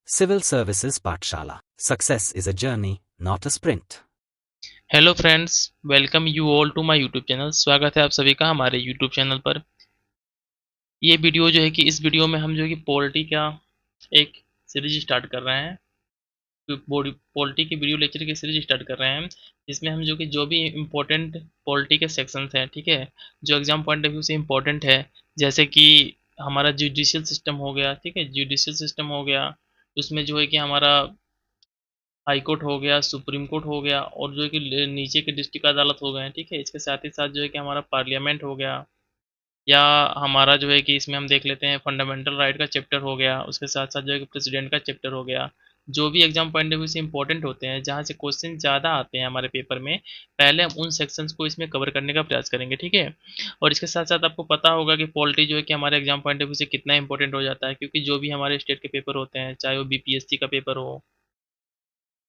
Civil Services Pathshala. Success is a journey, not a sprint. Hello friends, welcome you all to my YouTube channel. स्वागत है आप सभी का हमारे YouTube channel पर। ये वीडियो जो है कि इस वीडियो में हम जो है कि पॉलिटी का एक सीरीज स्टार्ट कर रहे हैं। बॉडी पॉलिटी की वीडियो लेक्चर की सीरीज स्टार्ट कर रहे हैं, जिसमें हम जो भी इम्पोर्टेंट पॉलिटी के सेक्शंस हैं, ठीक है, जो एग्जाम पॉइंट ऑफ व्यू से इम्पोर्टेंट है, जैसे कि हमारा जुडिशियल सिस्टम हो गया, ठीक है, जुडिशियल सिस्टम हो गया, उसमें जो है कि हमारा हाई कोर्ट हो गया, सुप्रीम कोर्ट हो गया, और जो है कि नीचे के डिस्ट्रिक्ट अदालत हो गए हैं, ठीक है। इसके साथ ही साथ जो है कि हमारा पार्लियामेंट हो गया, या हमारा जो है कि इसमें हम देख लेते हैं फंडामेंटल राइट का चैप्टर हो गया, उसके साथ साथ जो है कि प्रेसिडेंट का चैप्टर हो गया। जो भी एग्जाम पॉइंट ऑफ व्यू से इंपॉर्टेंट होते हैं, जहाँ से क्वेश्चन ज़्यादा आते हैं हमारे पेपर में, पहले हम उन सेक्शंस को इसमें कवर करने का प्रयास करेंगे, ठीक है। और इसके साथ साथ आपको पता होगा कि पॉलिटी जो है कि हमारे एग्जाम पॉइंट ऑफ व्यू से कितना इंपॉर्टेंट हो जाता है, क्योंकि जो भी हमारे स्टेट के पेपर होते हैं, चाहे वो बीपीएससी का पेपर हो,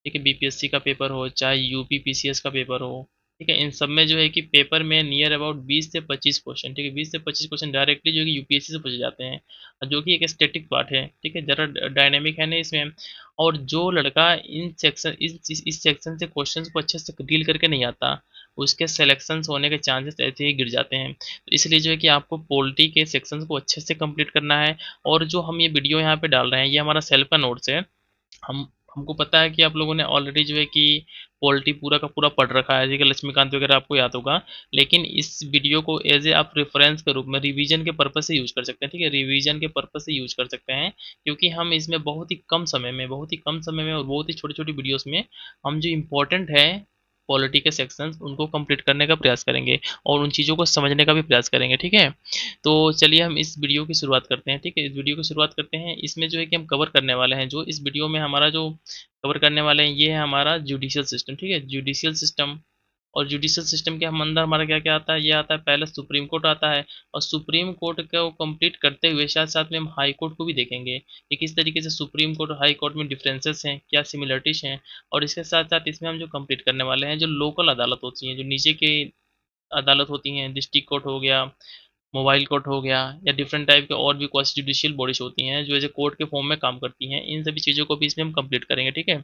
ठीक है, बीपीएससी का पेपर हो, चाहे यूपी पीसीएस का पेपर हो, ठीक है, इन सब में जो है कि पेपर में नियर अबाउट 20 से 25 क्वेश्चन, ठीक है, 20 से 25 क्वेश्चन डायरेक्टली जो है कि यूपीएससी से पूछे जाते हैं, जो कि एक स्टैटिक पार्ट है, ठीक है, ज़रा डायनेमिक है ना इसमें। और जो लड़का इन सेक्शन इस सेक्शन से क्वेश्चन को अच्छे से डील करके नहीं आता, उसके सिलेक्शन होने के चांसेस ऐसे ही गिर जाते हैं। तो इसलिए जो है कि आपको पॉलिटी के सेक्शन को अच्छे से कंप्लीट करना है। और जो हम ये वीडियो यहाँ पे डाल रहे हैं, ये हमारा सेल्फ का नोट्स है। हम हमको पता है कि आप लोगों ने ऑलरेडी जो है कि पॉलिटी पूरा का पूरा पढ़ रखा है, जैसे कि लक्ष्मीकांत वगैरह आपको याद होगा। लेकिन इस वीडियो को एज ए आप रेफरेंस के रूप में रिवीजन के पर्पज से यूज कर सकते हैं, ठीक है, रिवीजन के पर्पज से यूज कर सकते हैं, क्योंकि हम इसमें बहुत ही कम समय में और बहुत ही छोटी छोटी वीडियोस में हम जो इम्पोर्टेंट है पॉलिटी के सेक्शंस, उनको कंप्लीट करने का प्रयास करेंगे और उन चीज़ों को समझने का भी प्रयास करेंगे, ठीक है। तो चलिए हम इस वीडियो की शुरुआत करते हैं, ठीक है, इस वीडियो की शुरुआत करते हैं। इसमें जो है कि हम कवर करने वाले हैं, जो इस वीडियो में हमारा जो कवर करने वाले हैं, ये है हमारा जुडिशियल सिस्टम, ठीक है, जुडिशियल सिस्टम। और जुडिशियल सिस्टम के हम अंदर हमारा क्या क्या आता है, ये आता है पहले सुप्रीम कोर्ट आता है, और सुप्रीम कोर्ट को कंप्लीट करते हुए साथ साथ में हम हाई कोर्ट को भी देखेंगे कि किस तरीके से सुप्रीम कोर्ट और हाई कोर्ट में डिफरेंसेस हैं, क्या सिमिलरिटीज हैं। और इसके साथ साथ इसमें हम जो कंप्लीट करने वाले हैं, जो लोकल अदालत होती हैं, जो नीचे की अदालत होती हैं, डिस्ट्रिक्ट कोर्ट हो गया, मोबाइल कोर्ट हो गया, या डिफरेंट टाइप के और भी क्वासी जुडिशियल बॉडीज होती हैं जो एज ए कोर्ट के फॉर्म में काम करती हैं, इन सभी चीज़ों को भी इसमें हम कंप्लीट करेंगे, ठीक है।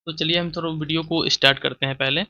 तो चलिए हम थोड़ा वीडियो को स्टार्ट करते हैं। पहले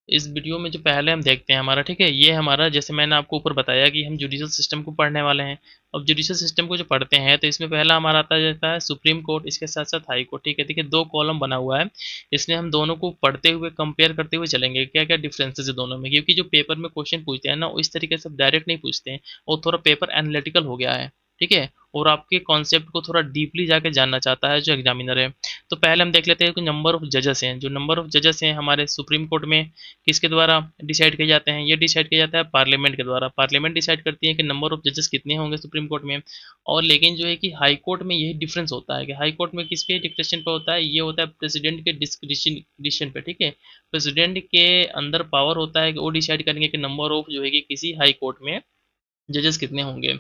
इस वीडियो में जो पहले हम देखते हैं हमारा, ठीक है, ये हमारा, जैसे मैंने आपको ऊपर बताया कि हम जुडिशियल सिस्टम को पढ़ने वाले हैं। अब जुडिशियल सिस्टम को जो पढ़ते हैं, तो इसमें पहला हमारा आता जाता है सुप्रीम कोर्ट, इसके साथ साथ हाई कोर्ट, ठीक है। देखिए दो कॉलम बना हुआ है, इसमें हम दोनों को पढ़ते हुए कंपेयर करते हुए चलेंगे, क्या क्या डिफरेंसेस है दोनों में, क्योंकि जो पेपर में क्वेश्चन पूछते हैं ना, वो इस तरीके से डायरेक्ट नहीं पूछते हैं, और थोड़ा पेपर एनालिटिकल हो गया है, ठीक है, और आपके कॉन्सेप्ट को थोड़ा डीपली जाके जानना चाहता है जो एग्जामिनर है। तो पहले हम देख लेते हैं कि नंबर ऑफ जजेस हैं, जो नंबर ऑफ जजेस हैं हमारे सुप्रीम कोर्ट में, किसके द्वारा डिसाइड किए जाते हैं, ये डिसाइड किया जाता है पार्लियामेंट के द्वारा। पार्लियामेंट डिसाइड करती है कि नंबर ऑफ जजेस कितने होंगे सुप्रीम कोर्ट में। और लेकिन जो है कि हाई कोर्ट में यही डिफरेंस होता है कि हाई कोर्ट में किसके डिस्क्रिप्शन पे होता है, ये होता है प्रेसिडेंट के डिस्क्रिप्शन पे, ठीक है। प्रेसिडेंट के अंदर पावर होता है कि वो डिसाइड करेंगे कि नंबर ऑफ जो है कि किसी हाई कोर्ट में जजेस कितने होंगे।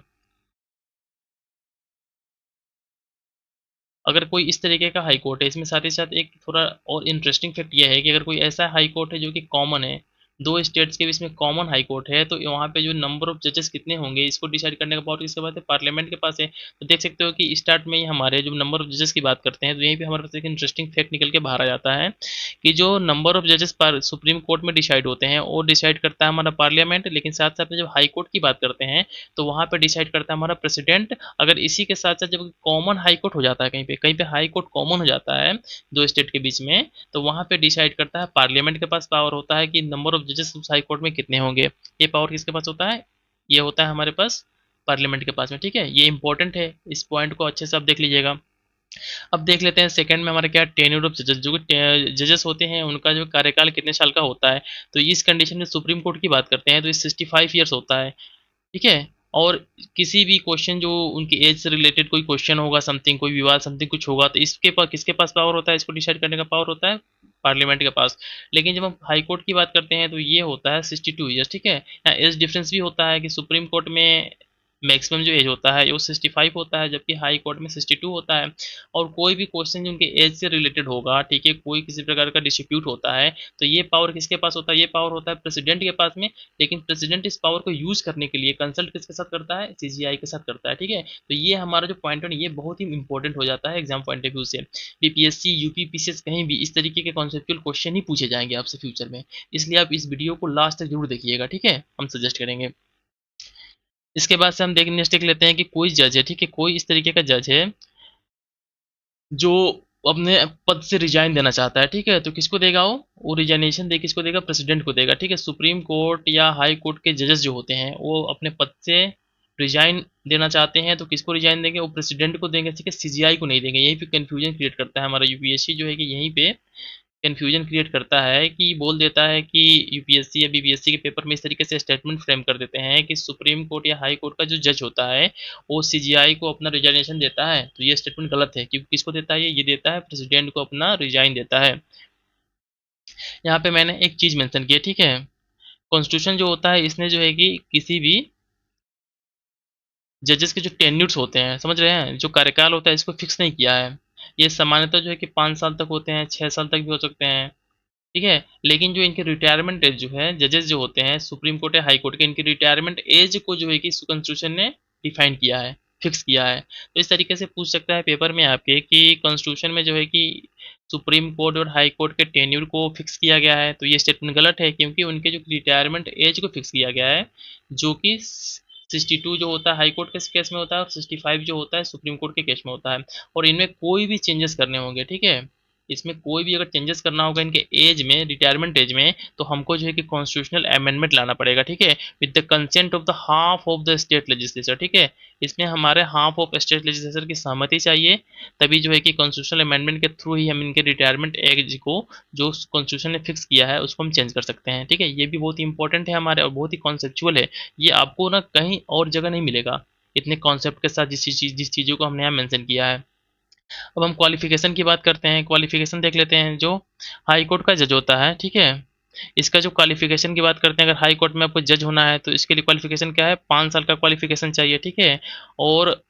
अगर कोई इस तरीके का हाई कोर्ट है, इसमें साथ ही साथ एक थोड़ा और इंटरेस्टिंग फैक्ट यह है कि अगर कोई ऐसा हाई कोर्ट है जो कि कॉमन है, दो स्टेट्स के बीच में कॉमन हाई कोर्ट है, तो वहाँ पे जो नंबर ऑफ जजेस कितने होंगे, इसको डिसाइड करने का पावर किसके पास है, पार्लियामेंट के पास है। तो देख सकते हो कि स्टार्ट में ही हमारे जो नंबर ऑफ जजेस की बात करते हैं, तो यहीं पे हमारे पास एक इंटरेस्टिंग फैक्ट निकल के बाहर आ जाता है कि जो नंबर ऑफ जजेस सुप्रीम कोर्ट में डिसाइड होते हैं, वो डिसाइड करता है हमारा पार्लियामेंट, लेकिन साथ साथ में जब हाई कोर्ट की बात करते हैं, तो वहाँ पे डिसाइड करता है हमारा प्रेसिडेंट। अगर इसी के साथ साथ जब कॉमन हाई कोर्ट हो जाता है, कहीं पे हाई कोर्ट कॉमन हो जाता है दो स्टेट के बीच में, तो वहाँ पे डिसाइड करता है पार्लियामेंट के पास पावर होता है कि नंबर ऑफ जजेस उस हाई कोर्ट में कितने होंगे। ये पावर किसके पास होता है, ये होता है हमारे पास पार्लियामेंट के पास में, ठीक है। ये इंपॉर्टेंट है, इस पॉइंट को अच्छे से आप देख लीजिएगा। अब देख लेते हैं सेकंड में हमारा क्या, टेन्योर ऑफ जजेस, जो जजेस होते हैं उनका जो कार्यकाल कितने साल का होता है। तो इस कंडीशन में सुप्रीम कोर्ट की बात करते हैं तो ये 65 ईयर्स होता है, ठीक है। और किसी भी क्वेश्चन जो उनकी एज से रिलेटेड कोई क्वेश्चन होगा, समथिंग कोई विवाद समथिंग कुछ होगा, तो इसके पास किसके पास पावर होता है, इसको डिसाइड करने का पावर होता है पार्लियामेंट के पास। लेकिन जब हम हाई कोर्ट की बात करते हैं तो ये होता है 62 ईयर्स, ठीक है। यहाँ एज डिफरेंस भी होता है कि सुप्रीम कोर्ट में मैक्सिमम जो एज होता है वो 65 होता है, जबकि हाई कोर्ट में 62 होता है। और कोई भी क्वेश्चन जो उनके एज से रिलेटेड होगा, ठीक है, कोई किसी प्रकार का डिस्प्यूट होता है, तो ये पावर किसके पास होता है? ये पावर होता है प्रेसिडेंट के पास में। लेकिन प्रेसिडेंट इस पावर को यूज करने के लिए कंसल्ट किसके साथ करता है? सीजीआई के साथ करता है, ठीक है। तो ये हमारा जो पॉइंट है ये बहुत ही इंपॉर्टेंट हो जाता है एग्जाम पॉइंट ऑफ व्यू से। बीपीएससी, यूपी, पीसीएस कहीं भी इस तरीके के कॉन्सेप्चुअल क्वेश्चन ही पूछे जाएंगे आपसे फ्यूचर में। इसलिए आप इस वीडियो को लास्ट तक जरूर देखिएगा, ठीक है, हम सजेस्ट करेंगे। इसके बाद से हम देख नेक्स्ट देख लेते हैं कि कोई जज है, ठीक है, कोई इस तरीके का जज है जो अपने पद से रिजाइन देना चाहता है, ठीक है, तो किसको देगा वो रिजाइनेशन दे किसको देगा? प्रेसिडेंट को देगा, ठीक है। सुप्रीम कोर्ट या हाई कोर्ट के जजेस जो होते हैं वो अपने पद से रिजाइन देना चाहते हैं, तो किसको रिजाइन देंगे? वो प्रेसिडेंट को देंगे, ठीक है, सीजीआई को नहीं देंगे। यहीं पे कंफ्यूजन क्रिएट करता है हमारा यूपीएससी जो है कि यहीं पे कन्फ्यूजन क्रिएट करता है कि बोल देता है कि यूपीएससी या बीपीएससी के पेपर में इस तरीके से स्टेटमेंट फ्रेम कर देते हैं कि सुप्रीम कोर्ट या हाई कोर्ट का जो जज होता है वो सीजीआई को अपना रिजाइनेशन देता है। तो ये स्टेटमेंट गलत है, क्योंकि किसको देता है? ये देता है प्रेसिडेंट को अपना रिजाइन देता है। यहाँ पे मैंने एक चीज मेंशन की है, ठीक है, कॉन्स्टिट्यूशन जो होता है इसने जो है कि किसी भी जजेस के जो टेन्यूर्स होते हैं, समझ रहे हैं, जो कार्यकाल होता है इसको फिक्स नहीं किया है। ये सामान्यतः जो है कि 5 साल तक होते हैं, 6 साल तक भी हो सकते हैं, ठीक है। लेकिन जो इनके रिटायरमेंट एज जो है जजेस जो होते हैं सुप्रीम कोर्ट या हाई कोर्ट के, इनकी रिटायरमेंट एज को जो है कि कॉन्स्टिट्यूशन ने डिफाइन किया है, फिक्स किया है। तो इस तरीके से पूछ सकता है पेपर में आपके कि कॉन्स्टिट्यूशन में जो है कि सुप्रीम कोर्ट और हाई कोर्ट के टेन्यूर को फिक्स किया गया है। तो ये स्टेटमेंट गलत है, क्योंकि उनके जो रिटायरमेंट एज को फिक्स किया गया है, जो कि 62 जो होता है हाई कोर्ट के केस में होता है और 65 जो होता है सुप्रीम कोर्ट के केस में होता है। और इनमें कोई भी चेंजेस करने होंगे, ठीक है, इसमें कोई भी अगर चेंजेस करना होगा इनके एज में, रिटायरमेंट एज में, तो हमको जो है कि कॉन्स्टिट्यूशनल अमेंडमेंट लाना पड़ेगा, ठीक है, with the consent of the half of the state legislature, ठीक है। इसमें हमारे हाफ ऑफ स्टेट लेजिस्लेचर की सहमति चाहिए, तभी जो है कि कॉन्स्टिट्यूशनल अमेंडमेंट के थ्रू ही हम इनके रिटायरमेंट एज को जो कॉन्स्टिट्यूशन ने फिक्स किया है उसको हम चेंज कर सकते हैं, ठीक है। ये भी बहुत ही इंपॉर्टेंट है हमारे और बहुत ही कॉन्सेप्चुअल है। ये आपको ना कहीं और जगह नहीं मिलेगा इतने कॉन्सेप्ट के साथ, जिस चीज़ों को हमने यहाँ मेंशन किया है। अब हम क्वालिफिकेशन की बात करते हैं, क्वालिफिकेशन देख लेते हैं। जो हाई कोर्ट का जज होता है, ठीक है, इसका जो क्वालिफिकेशन की बात करते हैं, अगर हाई कोर्ट में आपको जज होना है तो इसके लिए क्वालिफिकेशन क्या है? 5 साल का क्वालिफिकेशन चाहिए, ठीक है। और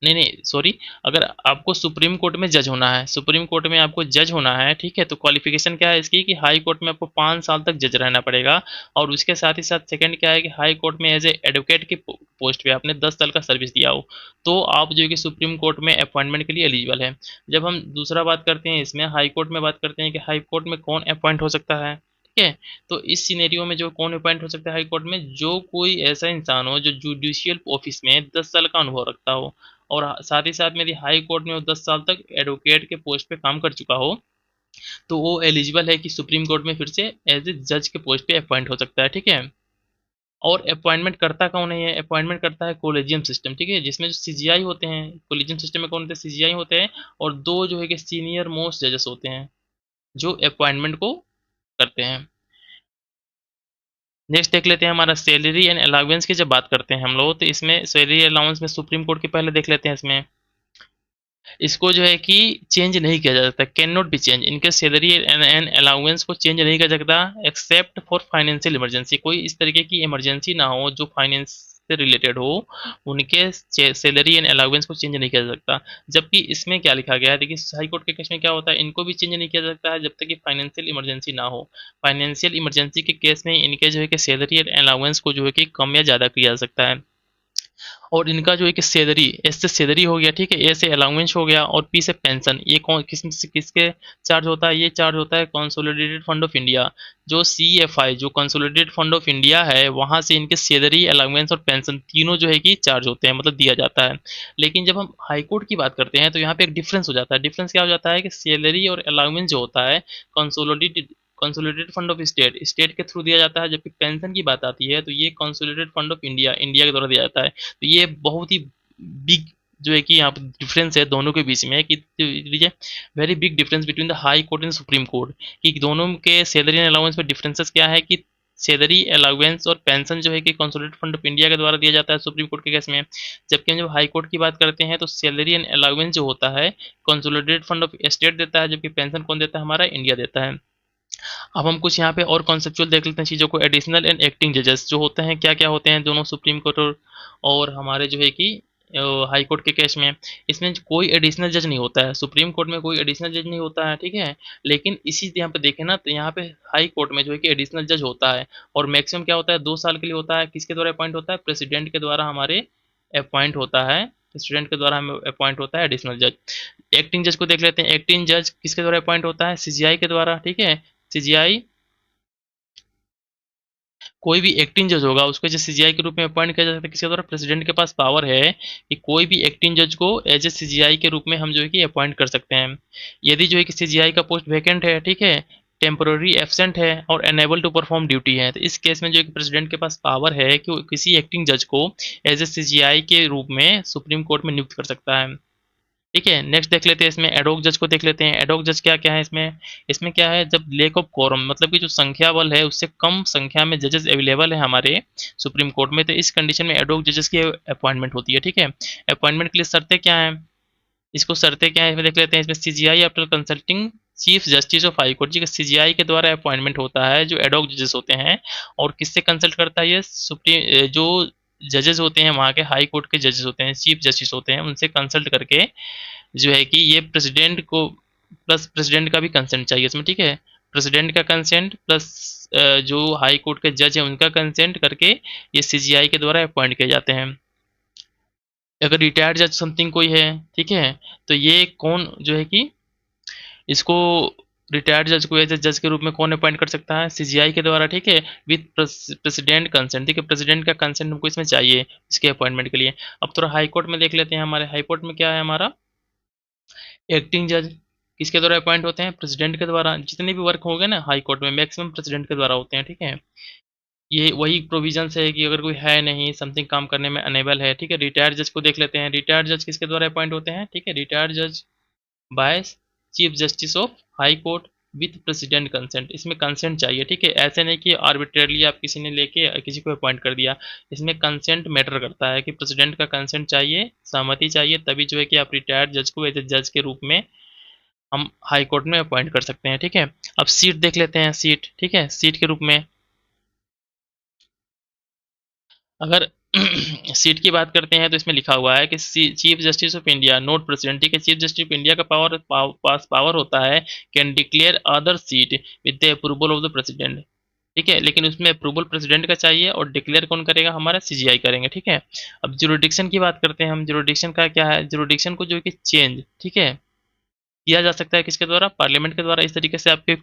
नहीं नहीं सॉरी, अगर आपको सुप्रीम कोर्ट में जज होना है, सुप्रीम कोर्ट में आपको जज होना है, ठीक है, तो क्वालिफिकेशन क्या है इसकी कि हाई कोर्ट में आपको 5 साल तक जज रहना पड़ेगा। और उसके साथ ही साथ सेकंड क्या है कि हाई कोर्ट में एज ए एडवोकेट की पोस्ट पे आपने 10 साल का सर्विस दिया हो, तो आप जो है कि सुप्रीम कोर्ट में अपॉइंटमेंट के लिए एलिजिबल है। जब हम दूसरा बात करते हैं इसमें हाई कोर्ट में बात करते हैं कि हाई कोर्ट में कौन अपॉइंट हो सकता है, ठीक है। तो इस सिनेरियो में जो कौन अपॉइंट हो सकता है हाई कोर्ट में? जो कोई ऐसा इंसान हो जो जुडिशियल ऑफिस में 10 साल का अनुभव रखता हो, और साथ ही साथ में यदि हाई कोर्ट में वो 10 साल तक एडवोकेट के पोस्ट पे काम कर चुका हो, तो वो एलिजिबल है कि सुप्रीम कोर्ट में फिर से एज ए जज के पोस्ट पे अपॉइंट हो सकता है, ठीक है। और अपॉइंटमेंट करता कौन है? ये अपॉइंटमेंट करता है कोलेजियम सिस्टम, ठीक है, जिसमें जो सीजीआई होते हैं, कोलेजियम सिस्टम में कौन होते हैं? सीजीआई होते हैं। और दो जो है कि सीनियर मोस्ट जजेस होते हैं जो अपॉइंटमेंट को करते हैं। नेक्स्ट देख लेते हैं हमारा सैलरी एंड अलाउंस की जब बात करते हैं हम लोग, तो इसमें सैलरी अलाउंस में सुप्रीम कोर्ट के पहले देख लेते हैं। इसमें इसको जो है कि चेंज नहीं किया जा सकता, कैन नॉट बी चेंज, इनके सैलरी एंड अलाउंस को चेंज नहीं किया जा सकता एक्सेप्ट फॉर फाइनेंशियल इमरजेंसी। कोई इस तरीके की इमरजेंसी ना हो जो फाइनेंस से रिलेटेड हो, उनके सैलरी एंड अलाउंस को चेंज नहीं किया जा सकता। जबकि इसमें क्या लिखा गया है, देखिए हाई कोर्ट के केस में क्या होता है, इनको भी चेंज नहीं किया जा सकता है जब तक कि फाइनेंशियल इमरजेंसी ना हो। फाइनेंशियल इमरजेंसी के केस में इनके जो है कि सैलरी एंड अलाउंस को जो है कि कम या ज़्यादा किया जा सकता है। और इनका जो एक सैलरी, एस से सैलरी हो गया, ठीक है, ए से अलाउंस हो गया, और पी से पेंशन, ये कौन किसके चार्ज होता है? ये चार्ज होता है कंसोलिडेटेड फंड ऑफ इंडिया। जो सीएफआई जो कंसोलिडेटेड फंड ऑफ इंडिया है, वहां से इनके सैलरी, अलाउंस और पेंशन तीनों जो है कि चार्ज होते हैं, मतलब दिया जाता है। लेकिन जब हम हाई कोर्ट की बात करते हैं तो यहाँ पे एक डिफरेंस हो जाता है। डिफरेंस क्या हो जाता है कि सैलरी और अलाउंस जो होता है consolidated consolidated fund of state, state के थ्रू दिया जाता है, जबकि पेंशन की बात आती है तो ये consolidated fund of India, India के द्वारा दिया जाता है। तो ये बहुत ही बिग जो है कि यहाँ पे डिफरेंस है दोनों के बीच में, कि very big difference between the high court and supreme court, कि दोनों के सैलरी एंड अलाउंस में डिफरेंसेस क्या है कि सैलरी, अलाउंस और पेंशन जो है कि कंसोलिडेटेड फंड ऑफ इंडिया के द्वारा दिया जाता है सुप्रीम कोर्ट के केस में। जबकि हम जब हाई कोर्ट की बात करते हैं तो सैलरी एंड अलाउंस जो होता है कंसोलिडेटेड फंड ऑफ स्टेट देता है, जबकि पेंशन कौन देता है? हमारा इंडिया देता है। अब हम कुछ यहाँ पे और कॉन्सेप्चुअल देख लेते हैं चीज़ों को। एडिशनल एंड एक्टिंग जजेस जो होते हैं, क्या क्या होते हैं दोनों सुप्रीम कोर्ट और हमारे जो है कि हाई कोर्ट के केस में, इसमें कोई एडिशनल जज नहीं होता है। सुप्रीम कोर्ट में कोई एडिशनल जज नहीं होता है, ठीक है। लेकिन इसी यहाँ पे देखें ना, तो यहाँ पे हाई कोर्ट में जो है कि एडिशनल जज होता है, और मैक्सिमम क्या होता है, 2 साल के लिए होता है। किसके द्वारा अपॉइंट होता है, प्रेसिडेंट के द्वारा हमारे अपॉइंट होता है। प्रेसिडेंट के द्वारा हमें अपॉइंट होता है एडिशनल जज। एक्टिंग जज को देख लेते हैं। एक्टिंग जज किसके द्वारा अपॉइंट होता है, सीजीआई के द्वारा, ठीक है। सीजीआई, कोई भी एक्टिंग जज होगा उसको जैसे सीजीआई के रूप में अपॉइंट किया जा सकता है किसके द्वारा, प्रेसिडेंट के पास पावर है कि कोई भी एक्टिंग जज को एज ए सीजीआई के रूप में हम जो है कि अपॉइंट कर सकते हैं। यदि जो है कि सीजीआई का पोस्ट वैकेंट है, ठीक है, टेम्पोररी एब्सेंट है और अनेबल टू परफॉर्म ड्यूटी है, तो इस केस में जो है कि प्रेसिडेंट के पास पावर है कि वो किसी एक्टिंग जज को एज ए सीजीआई के रूप में सुप्रीम कोर्ट में नियुक्त कर सकता है। ठीक है, नेक्स्ट देख लेते हैं इसमें एडोक जज को देख लेते हैं। एडोक जज क्या क्या है इसमें, इसमें क्या है, जब लेक ऑफ कोरम मतलब कि जो संख्या बल है उससे कम संख्या में जजेस अवेलेबल है हमारे सुप्रीम कोर्ट में, तो इस कंडीशन में एडोक जजेस की अपॉइंटमेंट होती है। ठीक है, अपॉइंटमेंट के लिए शर्तें क्या है, इसको शर्तें क्या है इसमें देख लेते हैं। इसमें CJI after consulting chief justice of high court, जी सीजीआई के द्वारा अपॉइंटमेंट होता है जो एडोक जजेस होते हैं। और किससे कंसल्ट करता है ये, सुप्रीम जो जजेस होते हैं वहाँ के हाई कोर्ट के जजेस होते हैं, चीफ जस्टिस होते हैं, उनसे कंसल्ट करके जो है कि ये प्रेसिडेंट को प्लस प्रेसिडेंट का भी कंसेंट चाहिए इसमें। ठीक है, प्रेसिडेंट का कंसेंट प्लस जो हाई कोर्ट के जज है उनका कंसेंट करके ये सीजीआई के द्वारा अपॉइंट किए जाते हैं। अगर रिटायर्ड जज समथिंग कोई है, ठीक है, तो ये कौन जो है कि इसको रिटायर्ड जज को एज जज के रूप में कौन अपॉइंट कर सकता है, सीजीआई के द्वारा, ठीक है, विद प्रेसिडेंट कंसेंट। ठीक है, प्रेसिडेंट का कंसेंट हमको इसमें चाहिए इसके अपॉइंटमेंट के लिए। अब थोड़ा हाई कोर्ट में देख लेते हैं। हमारे हाई कोर्ट में क्या है, हमारा एक्टिंग जज किसके द्वारा अपॉइंट होते हैं, प्रेसिडेंट के द्वारा। जितने भी वर्क होंगे ना हाई कोर्ट में मैक्सिमम प्रेसिडेंट के द्वारा होते हैं। ठीक है, ये वही प्रोविजंस है कि अगर कोई है नहीं, समथिंग काम करने में अनेबल है, ठीक है। रिटायर्ड जज को देख लेते हैं। रिटायर्ड जज किसके द्वारा अपॉइंट होते हैं, ठीक है, रिटायर्ड जज by chief justice of high court with president consent. इसमें कंसेंट चाहिए, ठीक है, ऐसे नहीं कि आर्बिट्रेरली आप किसी ने लेके किसी को अपॉइंट कर दिया। इसमें कंसेंट मैटर करता है कि प्रेसिडेंट का कंसेंट चाहिए, सहमति चाहिए, तभी जो है कि आप रिटायर्ड जज को एज ए जज के रूप में हम हाई कोर्ट में अपॉइंट कर सकते हैं। ठीक है, अब सीट देख लेते हैं। सीट, ठीक है, सीट के रूप में अगर सीट की बात करते हैं तो इसमें लिखा हुआ है कि chief justice of India note president. ठीक है, चीफ जस्टिस ऑफ इंडिया का पास पावर होता है can declare other seat with the approval of the president. ठीक है, लेकिन उसमें अप्रूवल प्रेसिडेंट का चाहिए और डिक्लेयर कौन करेगा, हमारा सीजीआई करेंगे। ठीक है, अब जुरिडिक्शन की बात करते हैं हम। जुरिडिक्शन का क्या है, जुरिडिक्शन को जो है कि चेंज, ठीक है, किया जा सकता है किसके द्वारा, पार्लियामेंट के द्वारा। इस तरीके से आपके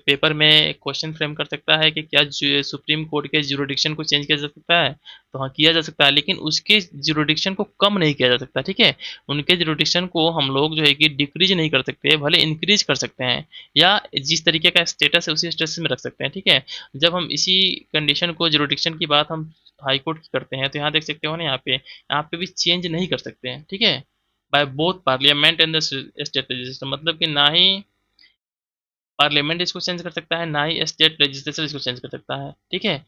पेपर में एक क्वेश्चन फ्रेम कर सकता है कि क्या सुप्रीम कोर्ट के जुरिडिक्शन को चेंज किया जा सकता है, तो हाँ किया जा सकता है, लेकिन उसके जुरिडिक्शन को कम नहीं किया जा सकता। ठीक है, उनके जुरिडिक्शन को हम लोग जो है कि डिक्रीज नहीं कर सकते, भले इंक्रीज कर सकते हैं, या जिस तरीके का स्टेटस है उसी स्टेटस में रख सकते हैं। ठीक है, जब हम इसी कंडीशन को, जुरिडिक्शन की बात हम हाई कोर्ट की करते हैं, तो यहाँ देख सकते हो ना, यहाँ पे भी चेंज नहीं कर सकते हैं। ठीक है, by both parliament and the state legislature, मतलब कि ना ही पार्लियामेंट इसको चेंज कर सकता है, ना ही स्टेट लेजिस्लेचर इसको चेंज कर सकता है। ठीक है,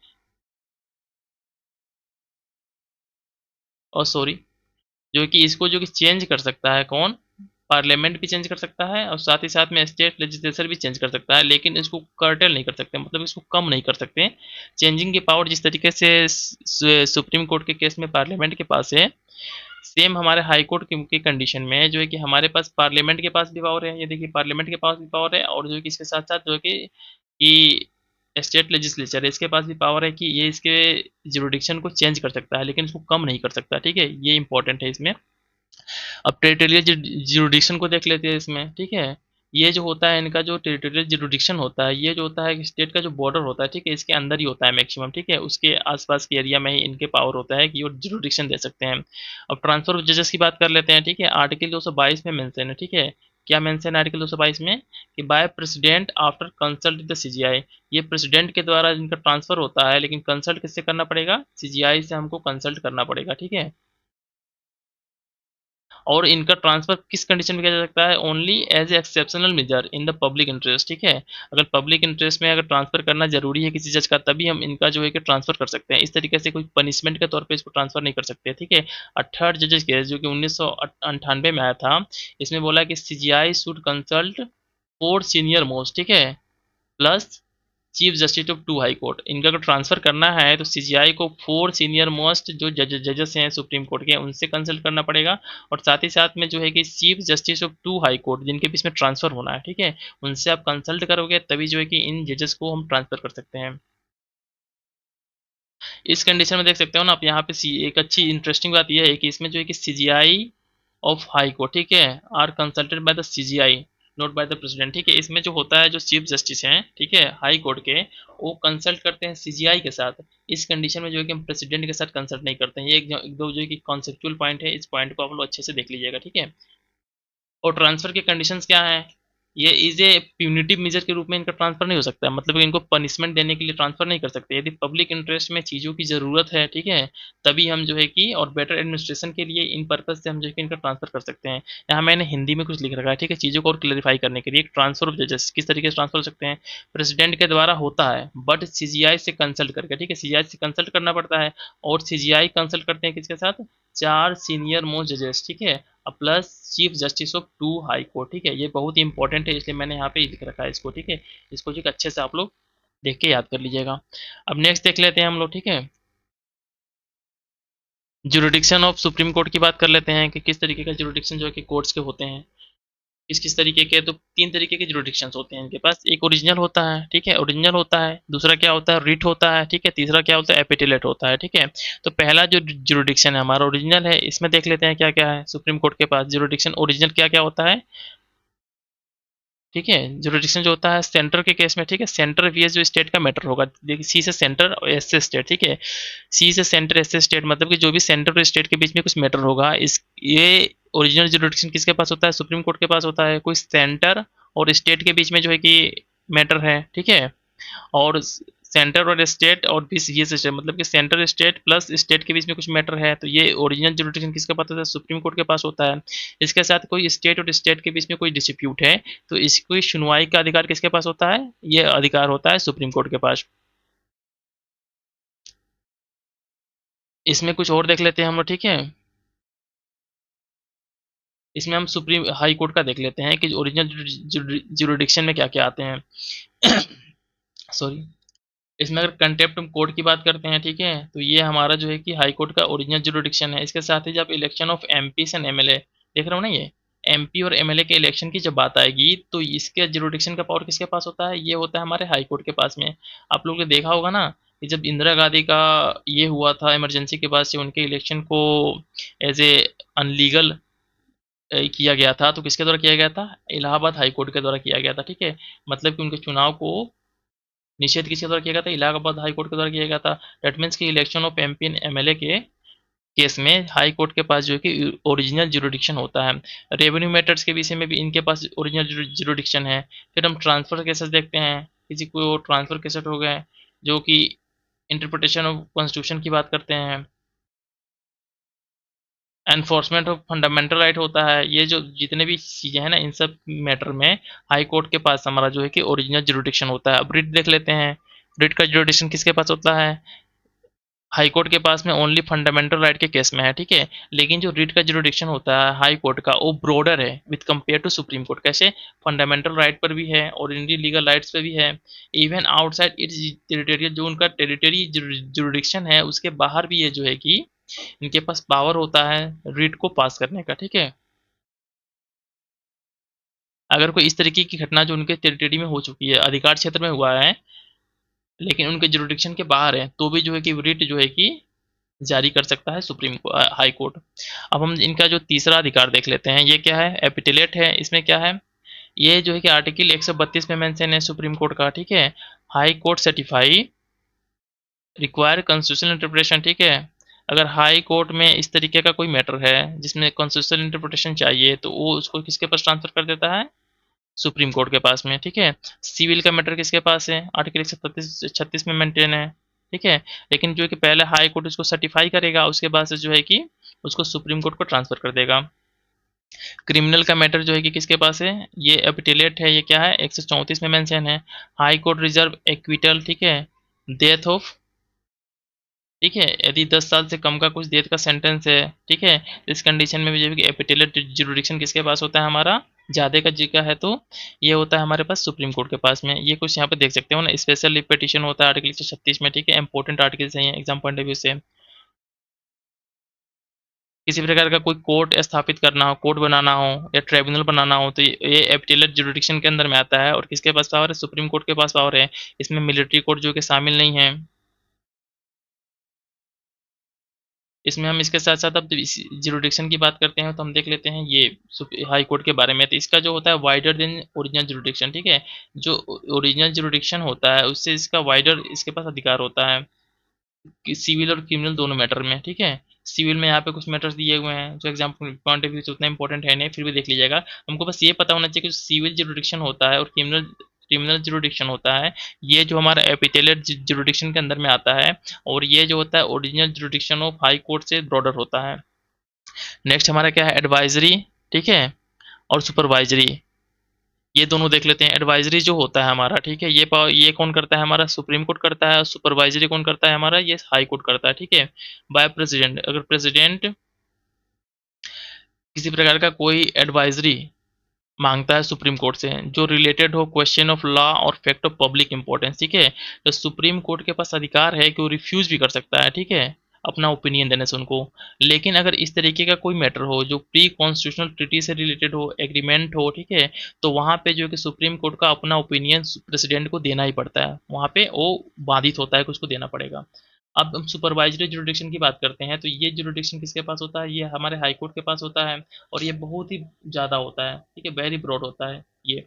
और सॉरी, जो कि इसको जो कि चेंज कर सकता है कौन, पार्लियामेंट भी चेंज कर सकता है और साथ ही साथ में स्टेट लेजिस्लेचर भी चेंज कर सकता है, लेकिन इसको कर्टेल नहीं कर सकते, मतलब इसको कम नहीं कर सकते। चेंजिंग की पावर जिस तरीके से सुप्रीम कोर्ट के केस में पार्लियामेंट के पास है, सेम हमारे हाई कोर्ट की कंडीशन में जो है कि हमारे पास पार्लियामेंट के पास भी पावर है। ये देखिए, पार्लियामेंट के पास भी पावर है, और जो है कि इसके साथ साथ जो है कि स्टेट लेजिस्लेचर है, इसके पास भी पावर है कि ये इसके जुरिडिक्शन को चेंज कर सकता है, लेकिन इसको कम नहीं कर सकता। ठीक है, ये इंपॉर्टेंट है इसमें। अब टेरिटोरियल जुरिडिक्शन को देख लेते हैं इसमें। ठीक है, ये जो होता है इनका जो टेरिटोरियल जुरिडिक्शन होता है, ये जो होता है स्टेट का जो बॉर्डर होता है, ठीक है, इसके अंदर ही होता है मैक्सिमम। ठीक है, उसके आसपास के एरिया में ही इनके पावर होता है कि वो जुरिडिक्शन दे सकते हैं। अब ट्रांसफर ऑफ जजेस की बात कर लेते हैं। ठीक है, आर्टिकल 222 में मेंशन है। ठीक है, क्या मेंशन है आर्टिकल 222 में, कि by president after consult the CGI. ये प्रेसिडेंट के द्वारा इनका ट्रांसफर होता है, लेकिन कंसल्ट किससे करना पड़ेगा, सीजीआई से हमको कंसल्ट करना पड़ेगा। ठीक है, और इनका ट्रांसफर किस कंडीशन में किया जा सकता है, only as a exceptional major in the public interest. ठीक है, अगर पब्लिक इंटरेस्ट में अगर ट्रांसफर करना जरूरी है किसी जज का, तभी हम इनका जो है कि ट्रांसफर कर सकते हैं। इस तरीके से कोई पनिशमेंट के तौर पे इसको ट्रांसफर नहीं कर सकते। ठीक है, थर्ड जजेस केस जो कि 1998 में आया था, इसमें बोला कि CGI should consult four senior most, ठीक है, plus chief justice of 2 high court. इनका अगर ट्रांसफर करना है तो सीजीआई को 4 सीनियर मोस्ट जो जजेस हैं सुप्रीम कोर्ट के उनसे कंसल्ट करना पड़ेगा, और साथ ही साथ में जो है कि chief justice of 2 high court जिनके बीच में ट्रांसफर होना है, ठीक है, उनसे आप कंसल्ट करोगे तभी जो है कि इन जजेस को हम ट्रांसफर कर सकते हैं। इस कंडीशन में देख सकते हो ना आप यहाँ पे एक अच्छी इंटरेस्टिंग बात यह है कि इसमें जो है कि सीजीआई ऑफ हाई कोर्ट, ठीक है, are consulted by the CJI not by the president, ठीक है। इसमें जो होता है जो चीफ जस्टिस हैं, ठीक है, हाई कोर्ट के, वो कंसल्ट करते हैं सीजीआई के साथ। इस कंडीशन में जो है कि हम प्रेसिडेंट के साथ कंसल्ट नहीं करते हैं। ये एक दो जो है कि कॉन्सेप्चुअल पॉइंट है, इस पॉइंट को आप लोग अच्छे से देख लीजिएगा, ठीक है। और ट्रांसफर के कंडीशंस क्या हैं? ये इज ए प्यूनिटिव मेजर के रूप में इनका ट्रांसफर नहीं हो सकता है, मतलब इनको पनिशमेंट देने के लिए ट्रांसफर नहीं कर सकते। यदि पब्लिक इंटरेस्ट में चीज़ों की ज़रूरत है, ठीक है, तभी हम जो है कि और बेटर एडमिनिस्ट्रेशन के लिए इन पर्पज से हम जो है कि इनका ट्रांसफर कर सकते हैं। यहाँ मैंने हिंदी में कुछ लिख रखा है, ठीक है, चीज़ों को और क्लेरिफाई करने के लिए। एक ट्रांसफर ऑफ जजेस किस तरीके से ट्रांसफर हो सकते हैं? प्रेसिडेंट के द्वारा होता है, बट सीजीआई से कंसल्ट करके, ठीक है, सीजीआई से कंसल्ट करना पड़ता है। और सीजीआई कंसल्ट करते हैं किसके साथ? 4 सीनियर मोस्ट जजेस, ठीक है, plus chief justice of 2 high court, ठीक है। ये बहुत ही इंपॉर्टेंट है, इसलिए मैंने यहाँ पे लिख रखा है इसको, ठीक है। इसको जो अच्छे से आप लोग देख के याद कर लीजिएगा। अब नेक्स्ट देख लेते हैं हम लोग, ठीक है, जुरिडिक्शन ऑफ सुप्रीम कोर्ट की बात कर लेते हैं कि किस तरीके का जुरिडिक्शन जो है कि कोर्ट्स के होते हैं, किस किस तरीके के। तो 3 तरीके के जुरिडिक्शंस होते हैं इनके पास। एक ओरिजिनल होता है, ठीक है, ओरिजिनल होता है। दूसरा क्या होता है? रिट होता है, ठीक है। तीसरा क्या होता है? एपिटेलेट होता है, ठीक है। तो पहला जो जुरिडिक्शन है हमारा ओरिजिनल है, इसमें देख लेते हैं क्या क्या है सुप्रीम कोर्ट के पास जुरिडिक्शन। ओरिजिनल क्या क्या होता है, ठीक है। जुरिडिक्शन जो होता है सेंटर के केस में, ठीक है, सेंटर वीएस जो स्टेट का मैटर होगा, देखिए सी से सेंटर और एस से स्टेट, ठीक है, सी से सेंटर एस से स्टेट, मतलब कि जो भी सेंटर और स्टेट के बीच में कुछ मैटर होगा, इस ये ओरिजिनल जुरिडिक्शन किसके पास होता है? सुप्रीम कोर्ट के पास होता है। कोई सेंटर और स्टेट के बीच में जो है कि मैटर है, ठीक है, और सेंटर और स्टेट और बीच ये सिस्टम, मतलब कि सेंटर स्टेट प्लस स्टेट के बीच में कुछ मैटर है, तो ये ओरिजिनल जुरिडिक्शन किसके पास होता है? सुप्रीम कोर्ट के पास होता है। इसके साथ कोई स्टेट और स्टेट के बीच में कोई डिस्प्यूट है, तो इसकी सुनवाई का अधिकार किसके पास होता है? ये अधिकार होता है सुप्रीम कोर्ट के पास। इसमें कुछ और देख लेते हैं हम लोग, ठीक है। इसमें हम सुप्रीम हाई कोर्ट का देख लेते हैं कि ओरिजिनल जुरिडिक्शन में क्या क्या आते हैं। सॉरी, इसमें अगर कंटेम्प्ट कोर्ट की बात करते हैं, ठीक है, तो ये हमारा जो है कि हाई कोर्ट का ओरिजिनल जुरिडिक्शन है। इसके साथ ही जब election of MP and MLA देख रहे हो ना, ये एमपी और एमएलए के इलेक्शन की जब बात आएगी तो इसके जुरिडिक्शन का पावर किसके पास होता है? ये होता है हमारे हाई कोर्ट के पास में। आप लोगों ने देखा होगा ना कि जब इंदिरा गांधी का ये हुआ था इमरजेंसी के बाद से उनके इलेक्शन को एज ए अनलीगल किया गया था, तो किसके द्वारा किया गया था? इलाहाबाद हाई कोर्ट के द्वारा किया गया था, ठीक है। मतलब कि उनके चुनाव को निषेध किसके द्वारा किया गया था? इलाहाबाद हाई कोर्ट के द्वारा किया गया था। दैट मीन्स कि election of MP and MLA के केस में हाई कोर्ट के पास जो है कि ओरिजिनल जुरिडिक्शन होता है। रेवेन्यू मैटर्स के विषय में भी इनके पास ओरिजिनल जुरिडिक्शन है। फिर हम ट्रांसफर केसेस देखते हैं, किसी को ट्रांसफर केसेस हो गए जो कि इंटरप्रिटेशन ऑफ कॉन्स्टिट्यूशन की बात करते हैं, एनफोर्समेंट ऑफ फंडामेंटल राइट होता है। ये जो जितने भी चीज़ें हैं ना, इन सब मैटर में हाई कोर्ट के पास हमारा जो है कि ओरिजिनल जुरिडिक्शन होता है। अब रिट देख लेते हैं। रिट का जुरिडिक्शन किसके पास होता है? हाई कोर्ट के पास में ओनली फंडामेंटल राइट के केस में है, ठीक है। लेकिन जो रिट का जुरिडिक्शन होता है हाई कोर्ट का, वो ब्रॉडर है with compare to supreme court. कैसे? फंडामेंटल राइट पर भी है और इंडी लीगल राइट्स पर भी है। इवन आउटसाइड इट्स टेरिटोरियल, जो उनका टेरिटरी जुरिडिक्शन है उसके बाहर भी ये जो है कि इनके पास पावर होता है रिट को पास करने का, ठीक है। अगर कोई इस तरीके की घटना जो उनके टेरिटरी में हो चुकी है, अधिकार क्षेत्र में हुआ है, लेकिन उनके जुरिडिक्शन के बाहर है, तो भी जो है कि रिट जो है कि जारी कर सकता है सुप्रीम हाई कोर्ट। अब हम इनका जो तीसरा अधिकार देख लेते हैं, ये क्या है? एपिटेलेट है। इसमें क्या है? ये जो है कि आर्टिकल 132 में मेंशन है सुप्रीम कोर्ट का, ठीक है। High court certify require constitutional interpretation, ठीक है। अगर हाई कोर्ट में इस तरीके का कोई मैटर है जिसमें कॉन्स्टिट्यूशनल इंटरप्रिटेशन चाहिए, तो वो उसको किसके पास ट्रांसफर कर देता है? सुप्रीम कोर्ट के पास में, ठीक है। सिविल का मैटर किसके पास है? आर्टिकल 136 में मेंटेन है, ठीक है। लेकिन जो है कि पहले हाई कोर्ट उसको सर्टिफाई करेगा, उसके बाद से जो है कि उसको सुप्रीम कोर्ट को ट्रांसफर कर देगा। क्रिमिनल का मैटर जो है कि किसके पास है? ये एपिटेलेट है। ये क्या है? 134 में मेंशन है। हाई कोर्ट रिजर्व एक्विटल, ठीक है, डेथ ऑफ ठीक है। यदि 10 साल से कम का कुछ देर का सेंटेंस है, ठीक है, तो इस कंडीशन में भी जो है कि एपिटेलेट जुरिडिक्शन किसके पास होता है, हमारा ज़्यादा का जगह है तो ये होता है हमारे पास सुप्रीम कोर्ट के पास में। ये कुछ यहाँ पे देख सकते हो ना, स्पेशल पिटीशन होता है आर्टिकल 136 में, ठीक है, इंपॉर्टेंट आर्टिकल्स हैं ये एग्जाम पॉइंट ऑफ व्यू से। किसी प्रकार का कोई कोर्ट स्थापित करना हो, कोर्ट बनाना हो या ट्राइब्यूनल बनाना हो, तो ये एपिटेलेट जुरिडिक्शन के अंदर में आता है। और किसके पास पावर है, सुप्रीम कोर्ट के पास पावर है। इसमें मिलिट्री कोर्ट जो कि शामिल नहीं है। इसमें हम इसके साथ साथ अब इस जुरिडिक्शन की बात करते हैं तो हम देख लेते हैं ये हाई कोर्ट के बारे में। तो इसका जो होता है वाइडर देन ओरिजिनल जुरिडिक्शन, ठीक है। जो ओरिजिनल जुरिडिक्शन होता है उससे इसका वाइडर इसके पास अधिकार होता है कि सिविल और क्रिमिनल दोनों मैटर में, ठीक है। सिविल में यहाँ पे कुछ मैटर्स दिए हुए हैं जो एग्जाम पॉइंट ऑफ व्यू से उतना इंपॉर्टेंट है नहीं, फिर भी देख लीजिएगा। हमको बस ये पता होना चाहिए कि सिविल जुरिडिक्शन होता है और क्रिमिनल क्रिमिनल जुरिडिक्शन होता है, ये जो हमारा एपिटेलेट जुरिडिक्शन के अंदर में आता है। और ये जो होता है original jurisdiction of high court से ब्रॉडर होता है। नेक्स्ट हमारा क्या है, एडवाइजरी, ठीक है, और सुपरवाइजरी। ये दोनों देख लेते हैं। एडवाइजरी जो होता है हमारा, ठीक है, ये कौन करता है, हमारा सुप्रीम कोर्ट करता है। और सुपरवाइजरी कौन करता है, हमारा ये हाई कोर्ट करता है, ठीक है, बाय प्रेसिडेंट। अगर प्रेसिडेंट किसी प्रकार का कोई एडवाइजरी मांगता है सुप्रीम कोर्ट से जो रिलेटेड हो क्वेश्चन ऑफ लॉ और फैक्ट ऑफ पब्लिक इंपॉर्टेंस, ठीक है, तो सुप्रीम कोर्ट के पास अधिकार है कि वो रिफ्यूज भी कर सकता है, ठीक है, अपना ओपिनियन देने से उनको। लेकिन अगर इस तरीके का कोई मैटर हो जो प्री कॉन्स्टिट्यूशनल ट्रीटी से रिलेटेड हो, एग्रीमेंट हो, ठीक है, तो वहाँ पे जो है कि सुप्रीम कोर्ट का अपना ओपिनियन प्रेसिडेंट को देना ही पड़ता है। वहाँ पे वो बाधित होता है कि उसको देना पड़ेगा। अब हम सुपरवाइजरी जुरिडिक्शन की बात करते हैं तो ये जुरिडिक्शन किसके पास होता है, ये हमारे हाई कोर्ट के पास होता है। और ये बहुत ही ज़्यादा होता है, ठीक है, वेरी ब्रॉड होता है ये।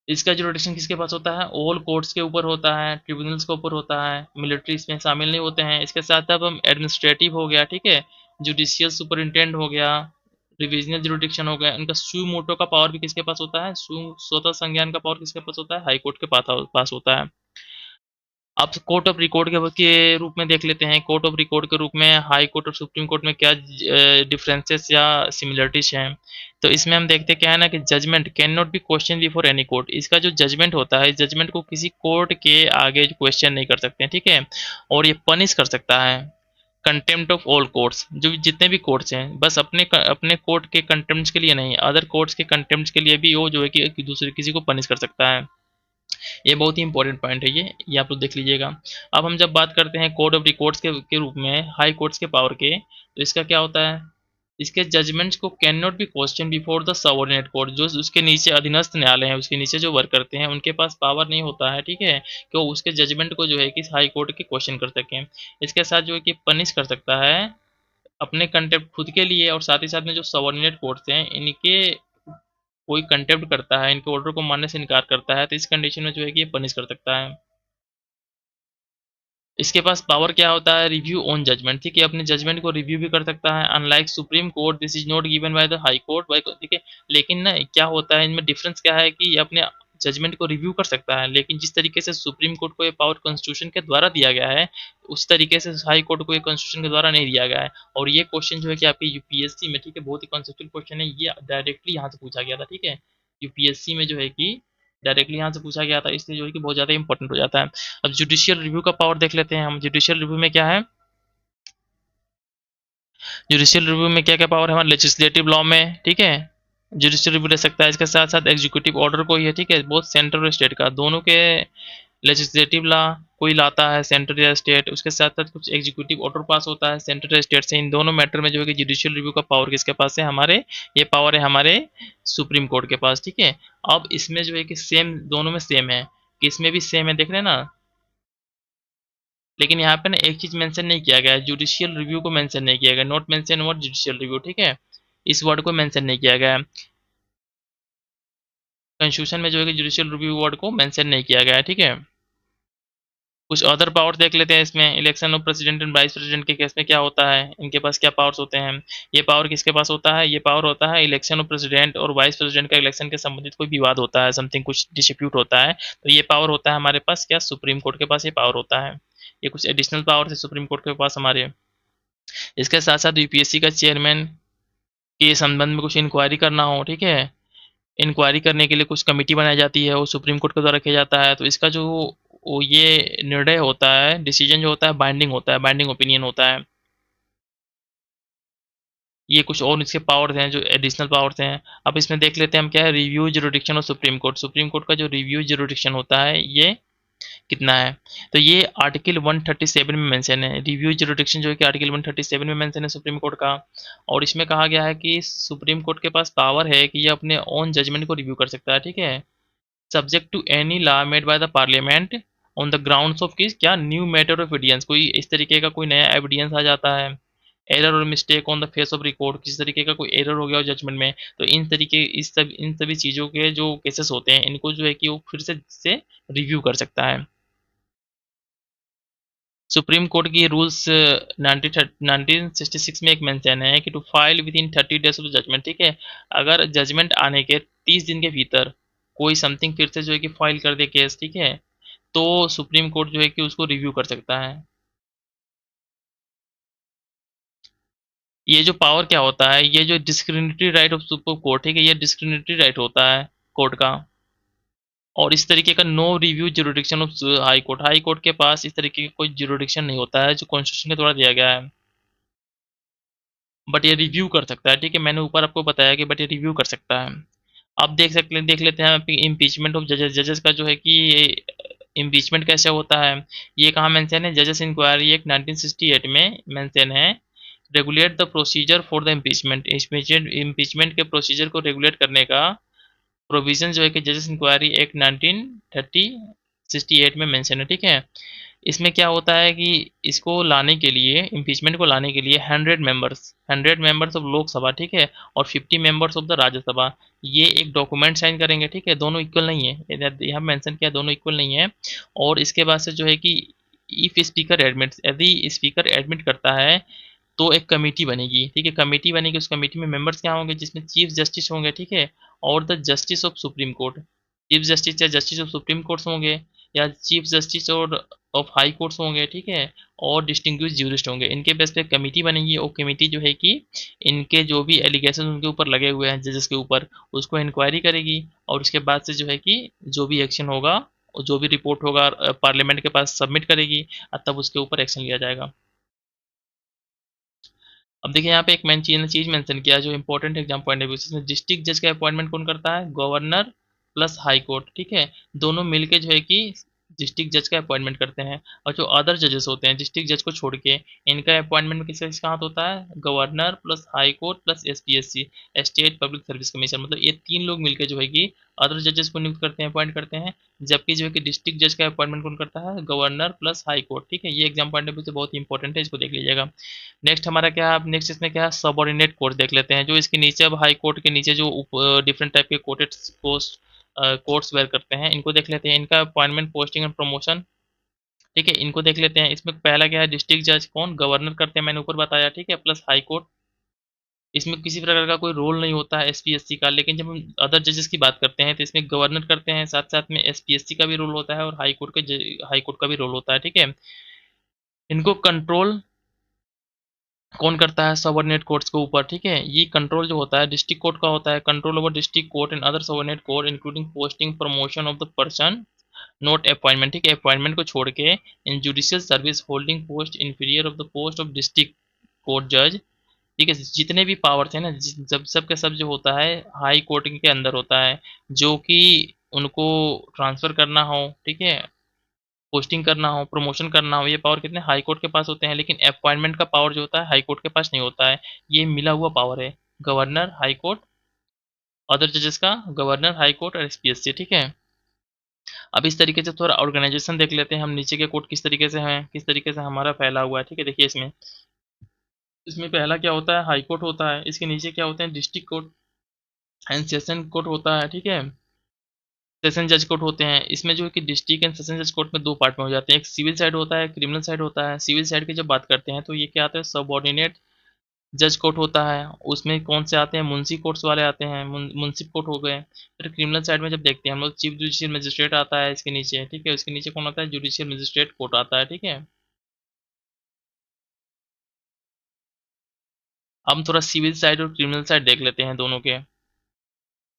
इसका जुरिडिक्शन किसके पास होता है, ऑल कोर्ट्स के ऊपर होता है, ट्रिब्यूनल्स के ऊपर होता है, मिलिट्री इसमें शामिल नहीं होते हैं। इसके साथ अब हम एडमिनिस्ट्रेटिव हो गया, ठीक है, जुडिशियल सुपरिटेंडेंट हो गया, रिविजनल जुरिडिक्शन हो गया, इनका सू मोटो का पावर भी किसके पास होता है, सू स्वतः संज्ञान का पावर किसके पास होता है, हाई कोर्ट के पास होता है। अब कोर्ट ऑफ रिकॉर्ड के रूप में देख लेते हैं। कोर्ट ऑफ रिकॉर्ड के रूप में हाई कोर्ट और सुप्रीम कोर्ट में क्या डिफरेंसेस या सिमिलरिटीज हैं। तो इसमें हम देखते क्या है ना कि judgement can not be question before any court. इसका जो जजमेंट होता है, जजमेंट को किसी कोर्ट के आगे क्वेश्चन नहीं कर सकते, ठीक है। और ये पनिश कर सकता है कंटेम्प्ट ऑफ ऑल कोर्ट्स, जो जितने भी कोर्ट्स हैं, बस अपने कोर्ट के कंटेम्प्ट के लिए नहीं, अदर कोर्ट्स के कंटेम्प्ट के लिए भी वो जो है कि दूसरे किसी को पनिश कर सकता है। ये बहुत ही इंपॉर्टेंट पॉइंट है ये आप लोग देख लीजिएगा। अब हम जब बात करते हैं कोर्ट ऑफ रिकॉर्ड्स के रूप में हाई कोर्ट्स के पावर के, तो इसका क्या होता है, इसके जजमेंट्स को can not be question before the subordinate court. जो उसके नीचे अधीनस्थ न्यायालय हैं, उसके नीचे जो वर्क करते हैं, उनके पास पावर नहीं होता है, ठीक है, कि वो उसके जजमेंट को जो है कि हाई कोर्ट के क्वेश्चन कर सकें। इसके साथ जो है कि पनिश कर सकता है अपने कंटेम्प्ट खुद के लिए, और साथ ही साथ में जो सबऑर्डिनेट कोर्ट्स हैं इनके कोई कंटेम्प्ट करता है, इनके ऑर्डर को मानने से इनकार करता है, तो इस कंडीशन में जो है कि ये पनिश कर सकता है। इसके पास पावर क्या होता है, रिव्यू ऑन जजमेंट, ठीक है, अपने जजमेंट को रिव्यू भी कर सकता है। Unlike supreme court this is not given by the high court, ठीक है। लेकिन ना क्या होता है इनमें डिफरेंस क्या है कि ये अपने जजमेंट को रिव्यू कर सकता है, लेकिन जिस तरीके से सुप्रीम कोर्ट को ये पावर कॉन्स्टिट्यूशन के द्वारा दिया गया है, उस तरीके से हाई कोर्ट को ये कॉन्स्टिट्यूशन के द्वारा नहीं दिया गया है। और ये क्वेश्चन जो है कि आपके यूपीएससी में, ठीक है, बहुत ही कॉन्सेप्चुअल क्वेश्चन है, ये डायरेक्टली यहाँ से पूछा गया था, ठीक है, यूपीएससी में जो है कि डायरेक्टली यहाँ से पूछा गया था, इसलिए जो है कि बहुत ज़्यादा इंपॉर्टेंट हो जाता है। अब जुडिशियल रिव्यू का पावर देख लेते हैं हम। जुडिशियल रिव्यू में क्या है, जुडिशियल रिव्यू में क्या क्या पावर है हमारे लेजिस्लेटिव लॉ में, ठीक है, जुडिशियल रिव्यू ले सकता है। इसके साथ साथ एग्जीक्यूटिव ऑर्डर को ही है, ठीक है, बोथ सेंट्रल और स्टेट का, दोनों के लेजिस्लेटिव लॉ कोई लाता है सेंट्रल या स्टेट, उसके साथ साथ कुछ एग्जीक्यूटिव ऑर्डर पास होता है सेंट्रल या स्टेट से। इन दोनों मैटर में जो है कि जुडिशियल रिव्यू का पावर किसके पास है, हमारे ये पावर है हमारे सुप्रीम कोर्ट के पास, ठीक है। अब इसमें जो है कि सेम दोनों में सेम है, कि इसमें भी सेम है, देख रहे हैं ना। लेकिन यहाँ पे ना एक चीज मेंशन नहीं किया गया है, जुडिशियल रिव्यू को मेंशन नहीं किया गया, not mention word judicial review, ठीक है, इस वर्ड को मेंशन नहीं किया गया है। कॉन्स्टिट्यूशन में जो है कि जुडिशियल रिव्यू वर्ड को मेंशन नहीं किया गया है, ठीक है। कुछ अदर पावर देख लेते हैं इसमें। Election of president and vice president के केस में क्या होता है, इनके पास क्या पावर्स होते हैं। ये पावर किसके पास होता है, ये पावर होता है इलेक्शन ऑफ प्रेसिडेंट और वाइस प्रेसिडेंट का इलेक्शन के संबंधित कोई विवाद होता है, समथिंग कुछ डिस्प्यूट होता है, तो ये पावर होता है हमारे पास क्या, सुप्रीम कोर्ट के पास ये पावर होता है। ये कुछ एडिशनल पावर है सुप्रीम कोर्ट के पास हमारे। इसके साथ साथ यूपीएससी का चेयरमैन के संबंध में कुछ इंक्वायरी करना हो, ठीक है, इंक्वायरी करने के लिए कुछ कमेटी बनाई जाती है, वो सुप्रीम कोर्ट के द्वारा किया जाता है। तो इसका जो वो ये निर्णय होता है, डिसीजन जो होता है बाइंडिंग होता है, बाइंडिंग ओपिनियन होता है। ये कुछ और इसके पावर्स हैं जो एडिशनल पावर्स हैं। अब इसमें देख लेते हैं हम क्या है, रिव्यू जुरिडिक्शन और सुप्रीम कोर्ट। सुप्रीम कोर्ट का जो रिव्यू जुरिडिक्शन होता है ये कितना है, तो ये आर्टिकल 137 में मेंशन है। रिव्यू जुरिडिक्शन जो है कि आर्टिकल 137 में मेंशन है सुप्रीम कोर्ट का। और इसमें कहा गया है कि सुप्रीम कोर्ट के पास पावर है कि ये अपने ओन जजमेंट को रिव्यू कर सकता है, ठीक है, subject to any law made by the parliament on the grounds of किस क्या न्यू मैटर ऑफ एविडेंस, कोई इस तरीके का कोई नया एविडेंस आ जाता है, एरर और mistake on the face of record, किसी तरीके का कोई एरर हो गया हो जजमेंट में, तो इन सभी चीज़ों के जो केसेस होते हैं इनको जो है कि वो फिर से रिव्यू कर सकता है। सुप्रीम कोर्ट की रूल्स 1966 में एक मेंशन है कि to file within 30 days of judgement, ठीक है, अगर जजमेंट आने के 30 दिन के भीतर कोई समथिंग फिर से जो है कि फाइल कर दे केस, ठीक है, तो सुप्रीम कोर्ट जो है कि उसको रिव्यू कर सकता है। ये जो पावर क्या होता है, ये जो discriminatory right of supreme court, ठीक है, ये डिस्क्रिमिनेटरी राइट होता है कोर्ट का। और इस तरीके का no review jurisdiction of high court, high court के पास इस तरीके का कोई जुरिडिक्शन नहीं होता है जो कॉन्स्टिट्यूशन के द्वारा दिया गया है, बट ये रिव्यू कर सकता है, ठीक है, मैंने ऊपर आपको बताया कि बट ये रिव्यू कर सकता है। अब देख लेते हैं इम्पीचमेंट ऑफ जजेस। जजेस का जो है कि इम्पीचमेंट कैसे होता है, ये कहाँ मेंशन है, जजेस इंक्वायरी एक्ट 1968 में मेंशन है, regulate the procedure for the impeachment. Impeachment के प्रोसीजर को रेगुलेट करने का प्रोविजन जो है कि जजेस इंक्वायरी एक्ट 1968 में मेंशन है, ठीक है। इसमें क्या होता है कि इसको लाने के लिए, इम्पीचमेंट को लाने के लिए 100 मेंबर्स ऑफ लोकसभा, ठीक है, और 50 मेंबर्स ऑफ द राज्यसभा, ये एक डॉक्यूमेंट साइन करेंगे, ठीक है, दोनों इक्वल नहीं है, यहाँ मेंशन किया दोनों इक्वल नहीं है। और इसके बाद से जो है कि इफ स्पीकर एडमिट, यदि स्पीकर एडमिट करता है तो एक कमेटी बनेगी, ठीक है, कमेटी बनेगी, उस कमेटी में मेंबर्स क्या होंगे, जिसमें चीफ जस्टिस होंगे, ठीक है, और the justice of supreme court, chief justice या जस्टिस ऑफ सुप्रीम कोर्ट्स होंगे, या चीफ जस्टिस और ऑफ हाई कोर्ट्स होंगे, ठीक है, और डिस्टिंग्विश ज्यूरिस्ट होंगे, इनके बेस पे कमेटी बनेगी। और कमेटी जो है कि इनके जो भी एलिगेशन उनके ऊपर लगे हुए हैं जजेस के ऊपर, उसको इंक्वायरी करेगी, और उसके बाद से जो है कि जो भी एक्शन होगा और जो भी रिपोर्ट होगा पार्लियामेंट के पास सबमिट करेगी, तब उसके ऊपर एक्शन लिया जाएगा। अब देखिए यहाँ पे एक मैंने चीज मेंशन किया जो important exam point of view, इसमें डिस्ट्रिक्ट जज का अपॉइंटमेंट कौन करता है, गवर्नर प्लस हाई कोर्ट, ठीक है, दोनों मिलके जो है कि डिस्ट्रिक्ट जज का अपॉइंटमेंट करते हैं। और जो अदर जजेस होते हैं डिस्ट्रिक्ट जज को छोड़ के, इनका अपॉइंटमेंट किसका हाथ होता है, governor plus high court plus SPSC, state public service commission, मतलब ये तीन लोग मिलकर जो है कि अदर जजेस को नियुक्त करते हैं, अपॉइंट करते हैं। जबकि जो है कि डिस्ट्रिक्ट जज का अपॉइंटमेंट कौन करता है, गवर्नर प्लस हाई कोर्ट, ठीक है, ये एग्जाम पॉइंट ऑफ व्यू से बहुत ही इंपॉर्टेंट है, इसको देख लीजिएगा। नेक्स्ट हमारा क्या है, नेक्स्ट इसमें क्या है, सबऑर्डिनेट कोर्ट देख लेते हैं, जो इसके नीचे अब हाई कोर्ट के नीचे जो डिफरेंट टाइप के कोर्ट्स वेयर करते हैं, इनको देख लेते हैं, इनका अपॉइंटमेंट पोस्टिंग एंड प्रमोशन, ठीक है, इनको देख लेते हैं। इसमें पहला क्या है, डिस्ट्रिक्ट जज कौन, गवर्नर करते हैं, मैंने ऊपर बताया, ठीक है, प्लस हाई कोर्ट। इसमें किसी प्रकार का कोई रोल नहीं होता है एसपीएससी का, लेकिन जब हम अदर जजेस की बात करते हैं तो इसमें गवर्नर करते हैं, साथ साथ में एसपीएससी का भी रोल होता है और हाई कोर्ट का भी रोल होता है, ठीक है। इनको कंट्रोल कौन करता है, सबऑर्डिनेट कोर्ट्स के ऊपर, ठीक है, ये कंट्रोल जो होता है डिस्ट्रिक्ट कोर्ट का होता है, control over district court and other subordinate court including posting promotion of the person not appointment, ठीक है, अपॉइंटमेंट को छोड़ के इन judicial service holding post inferior of the post of district court जज, ठीक है, जितने भी पावर्स हैं ना, जब सब का सब जो होता है हाई कोर्ट के अंदर होता है, जो कि उनको ट्रांसफर करना हो, ठीक है, पोस्टिंग करना हो, प्रमोशन करना हो, ये पावर कितने हाई कोर्ट के पास होते हैं, लेकिन अपॉइंटमेंट का पावर जो होता है हाई कोर्ट के पास नहीं होता है, ये मिला हुआ पावर है, गवर्नर हाई कोर्ट, अदर जजेस का गवर्नर हाई कोर्ट और एसपीएससी, ठीक है। अब इस तरीके से थोड़ा ऑर्गेनाइजेशन देख लेते हैं हम, नीचे के कोर्ट किस तरीके से हैं, किस तरीके से हमारा फैला हुआ है, ठीक है, देखिए इसमें इसमें पहला क्या होता है, हाई कोर्ट होता है, इसके नीचे क्या होते हैं, district court and session court होता है, ठीक है, सेशन जज कोर्ट होते हैं। इसमें जो है कि डिस्ट्रिक्ट एंड सेशन जज कोर्ट में दो पार्ट में हो जाते हैं, एक सिविल साइड होता है, क्रिमिनल साइड होता है। सिविल साइड की जब बात करते हैं तो ये क्या आता है, सबऑर्डिनेट जज कोर्ट होता है, उसमें कौन से आते हैं, मुंशी कोर्ट्स वाले आते हैं, मुंसिफ कोर्ट हो गए। फिर क्रिमिनल साइड में जब देखते हैं हम लोग, चीफ जुडिशियल मजिस्ट्रेट आता है इसके नीचे, ठीक है, उसके नीचे कौन आता है, जुडिशियल मजिस्ट्रेट कोर्ट आता है, ठीक है। अब हम थोड़ा सिविल साइड और क्रिमिनल साइड देख लेते हैं दोनों के।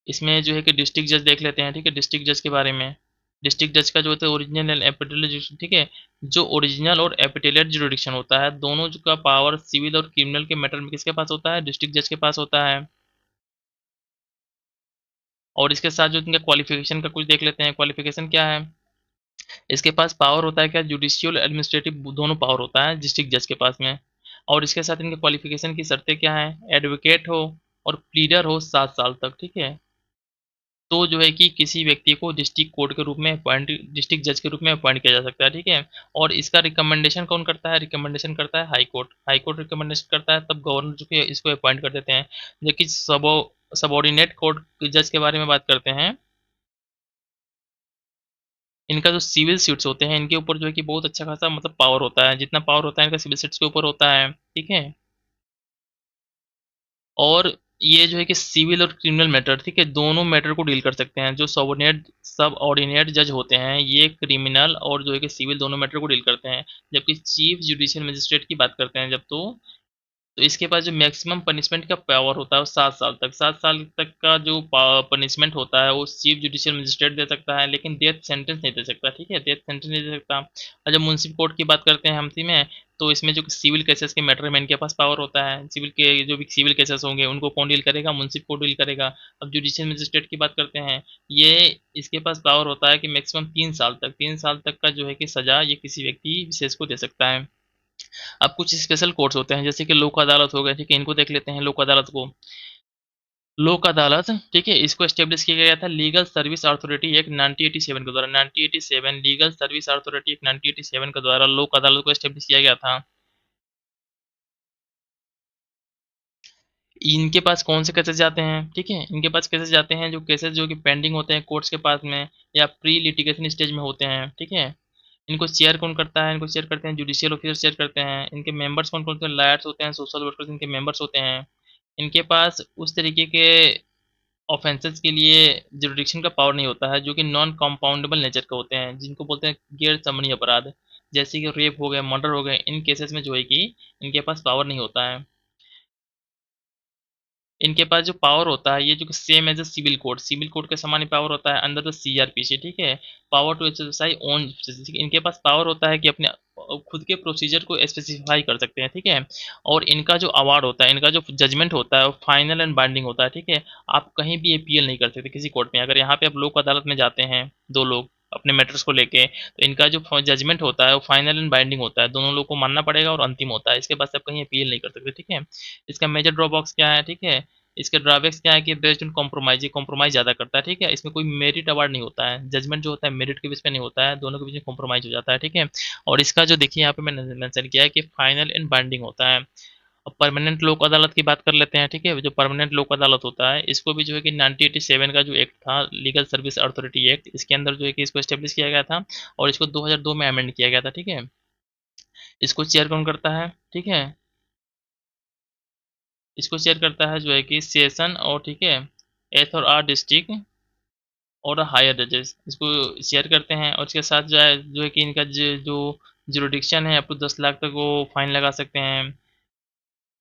इसमें जो है कि डिस्ट्रिक्ट जज देख लेते हैं, ठीक है, डिस्ट्रिक्ट जज के बारे में। डिस्ट्रिक्ट जज का जो होता है ओरिजिनल एंड एपिटेलर जुरिडिक्शन, ठीक है। जो ओरिजिनल और एपिटेलर जुरिडिक्शन होता है, दोनों का पावर सिविल और क्रिमिनल के मैटर में किसके पास होता है? डिस्ट्रिक्ट जज के पास होता है। और इसके साथ जो इनका क्वालिफिकेशन का कुछ देख लेते हैं। क्वालिफिकेशन क्या है? इसके पास पावर होता है क्या? जुडिशियल एडमिनिस्ट्रेटिव दोनों पावर होता है डिस्ट्रिक्ट जज के पास में। और इसके साथ इनके क्वालिफिकेशन की शर्तें क्या है? एडवोकेट हो और प्लीडर हो 7 साल तक, ठीक है। तो जो है कि किसी व्यक्ति को डिस्ट्रिक्ट कोर्ट के रूप में अपॉइंट, डिस्ट्रिक्ट जज के रूप में अपॉइंट किया जा सकता है, ठीक है। और इसका रिकमेंडेशन कौन करता है? रिकमेंडेशन करता है high court. High court recommendation करता है, तब गवर्नर जो कि इसको अपॉइंट कर देते हैं। जबकि सबॉर्डिनेट कोर्ट जज के बारे में बात करते हैं। इनका जो सिविल सीट्स होते हैं, इनके ऊपर जो है कि बहुत अच्छा खासा मतलब पावर होता है। जितना पावर होता है इनका सिविल सीट्स के ऊपर होता है, ठीक है। और ये जो है कि सिविल और क्रिमिनल मैटर, ठीक है, दोनों मैटर को डील कर सकते हैं। जो सब ऑर्डिनेट जज होते हैं, ये क्रिमिनल और जो है कि सिविल दोनों मैटर को डील करते हैं। जबकि चीफ जुडिशियल मजिस्ट्रेट की बात करते हैं जब, तो इसके पास जो मैक्सिमम पनिशमेंट का पावर होता है वो 7 साल तक। 7 साल तक का जो पनिशमेंट होता है वो चीफ जुडिशियल मजिस्ट्रेट दे सकता है, लेकिन डेथ सेंटेंस नहीं दे सकता, ठीक है, डेथ सेंटेंस नहीं दे सकता। और जब म्युनिसिपल कोर्ट की बात करते हैं हम सी में, तो इसमें जो सिविल केसेस के मैटर में इनके पास पावर होता है। सिविल के जो भी सिविल केसेस होंगे उनको कौन डील करेगा? म्युनिसिपल कोर्ट डील करेगा। अब जुडिशियल मजिस्ट्रेट की बात करते हैं, ये इसके पास पावर होता है कि मैक्सिमम 3 साल तक, 3 साल तक का जो है कि सजा ये किसी व्यक्ति विशेष को दे सकता है। अब कुछ स्पेशल कोर्ट्स होते हैं, जैसे कि लोक अदालत हो गए, ठीक है, इनको देख लेते हैं। लोक अदालत को, लोक अदालत, ठीक है, इसको एस्टेब्लिश किया गया था लीगल सर्विस अथॉरिटी एक्ट 1987 के द्वारा। 1987 लीगल सर्विस अथॉरिटी एक्ट 1987 के द्वारा लोक अदालत को एस्टेब्लिश किया गया था। इनके पास कौन से केसेस जाते हैं? ठीक है, इनके पास केसेस जाते हैं जो केसेस जो कि पेंडिंग होते हैं कोर्ट्स के पास में, या प्री लिटिगेशन स्टेज में होते हैं, ठीक है। इनको चेयर कौन करता है? इनको चेयर करते हैं जुडिशियल ऑफिसर चेयर करते हैं। इनके मेंबर्स कौन कौन होते हैं? लॉयर्स होते हैं, सोशल वर्कर्स इनके मेंबर्स होते हैं। इनके पास उस तरीके के ऑफेंसेस के लिए जुरिडिक्शन का पावर नहीं होता है जो कि नॉन कंपाउंडेबल नेचर के होते हैं, जिनको बोलते हैं गैर समनीय अपराध, जैसे कि रेप हो गए, मर्डर हो गए। इन केसेस में जो है कि इनके पास पावर नहीं होता है। इनके पास जो पावर होता है ये जो कि same as a civil court, civil court के समान ही पावर होता है अंडर द सीआरपीसी, ठीक है। पावर टू एक्सरसाइज ओन, इनके पास पावर होता है कि अपने खुद के प्रोसीजर को स्पेसिफाई कर सकते हैं, ठीक है। और इनका जो अवार्ड होता है, इनका जो जजमेंट होता है वो फाइनल एंड बाइंडिंग होता है, ठीक है। आप कहीं भी अपील नहीं कर सकते किसी कोर्ट में। अगर यहाँ पे आप लोक अदालत में जाते हैं, दो लोग अपने मैटर्स को लेके, तो इनका जो जजमेंट होता है वो फाइनल एंड बाइंडिंग होता है, दोनों लोग को मानना पड़ेगा और अंतिम होता है। इसके बाद से आप कहीं अपील नहीं कर सकते, ठीक है। इसका मेजर ड्रॉबॉक्स क्या है? ठीक है, इसके ड्रॉबैक्स क्या है कि बेस्ड ऑन कॉम्प्रोमाइज, ये कॉम्प्रोमाइज ज़्यादा करता है, ठीक है। इसमें कोई मेरिट अवार्ड नहीं होता है, जजमेंट जो होता है मेरिट के बेस पे नहीं होता है, दोनों के बीच में कॉम्प्रोमाइज हो जाता है, ठीक है। और इसका जो देखिए यहाँ पे मैंने मेंशन किया है कि फाइनल एंड बाइंडिंग होता है। अब परमानेंट लोक अदालत की बात कर लेते हैं, ठीक है। जो परमानेंट लोक अदालत होता है इसको भी जो है कि 1987 का जो एक्ट था लीगल सर्विस अथॉरिटी एक्ट, इसके अंदर जो है कि इसको एस्टेब्लिश किया गया था और इसको 2002 में अमेंड किया गया था, ठीक है। इसको चेयर कौन करता है? ठीक है, इसको चेयर करता है जो है कि सेशन और, ठीक है, एथ और आर डिस्ट्रिक्ट और हायर जजेस इसको शेयर करते हैं। और इसके साथ जो है कि इनका जो जुरिडिक्शन है अप टू 10 लाख तक वो फाइन लगा सकते हैं।